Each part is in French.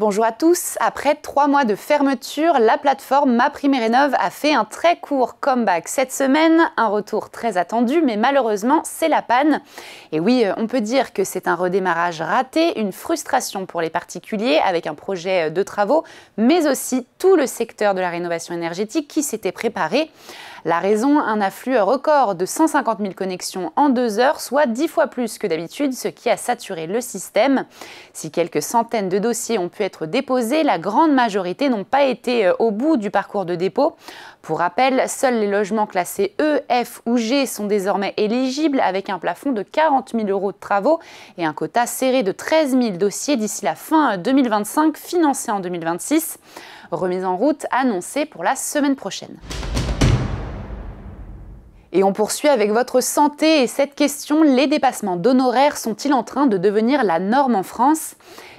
Bonjour à tous. Après 3 mois de fermeture, la plateforme MaPrimeRénov' a fait un très court comeback cette semaine. Un retour très attendu, mais malheureusement, c'est la panne. Et oui, on peut dire que c'est un redémarrage raté, une frustration pour les particuliers avec un projet de travaux, mais aussi tout le secteur de la rénovation énergétique qui s'était préparé. La raison, un afflux record de 150 000 connexions en 2 heures, soit 10 fois plus que d'habitude, ce qui a saturé le système. Si quelques centaines de dossiers ont pu être déposés, la grande majorité n'ont pas été au bout du parcours de dépôt. Pour rappel, seuls les logements classés E, F ou G sont désormais éligibles avec un plafond de 40 000 € de travaux et un quota serré de 13 000 dossiers d'ici la fin 2025, financés en 2026. Remise en route annoncée pour la semaine prochaine. Et on poursuit avec votre santé et cette question, les dépassements d'honoraires sont-ils en train de devenir la norme en France ?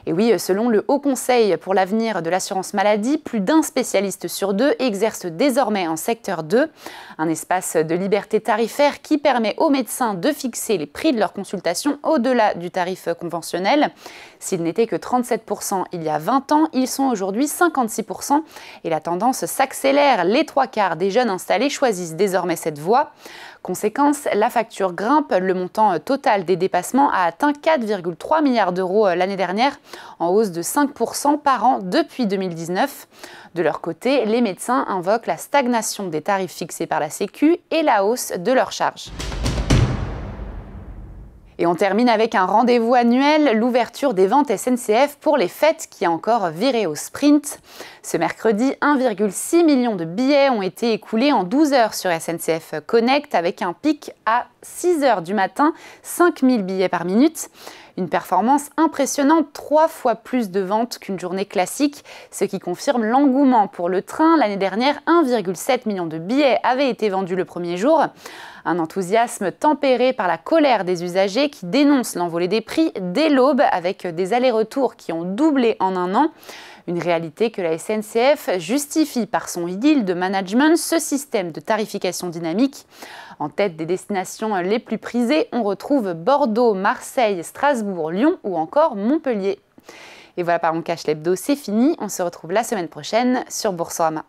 Et oui, selon le Haut Conseil pour l'avenir de l'assurance maladie, plus d'un spécialiste sur 2 exerce désormais en secteur 2, un espace de liberté tarifaire qui permet aux médecins de fixer les prix de leurs consultations au-delà du tarif conventionnel. S'ils n'étaient que 37% il y a 20 ans, ils sont aujourd'hui 56% et la tendance s'accélère. Les 3/4 des jeunes installés choisissent désormais cette voie. Conséquence, la facture grimpe. Le montant total des dépassements a atteint 4,3 milliards d'euros l'année dernière, en hausse de 5% par an depuis 2019. De leur côté, les médecins invoquent la stagnation des tarifs fixés par la Sécu et la hausse de leurs charges. Et on termine avec un rendez-vous annuel, l'ouverture des ventes SNCF pour les fêtes qui a encore viré au sprint. Ce mercredi, 1,6 million de billets ont été écoulés en 12 heures sur SNCF Connect avec un pic à 6 heures du matin, 5000 billets par minute. Une performance impressionnante, 3 fois plus de ventes qu'une journée classique, ce qui confirme l'engouement pour le train. L'année dernière, 1,7 million de billets avaient été vendus le premier jour. Un enthousiasme tempéré par la colère des usagers qui dénoncent l'envolée des prix dès l'aube avec des allers-retours qui ont doublé en un an. Une réalité que la SNCF justifie par son yield management, ce système de tarification dynamique. En tête des destinations les plus prisées, on retrouve Bordeaux, Marseille, Strasbourg, Lyon ou encore Montpellier. Et voilà, Parlons Cash l'hebdo, c'est fini. On se retrouve la semaine prochaine sur Boursorama.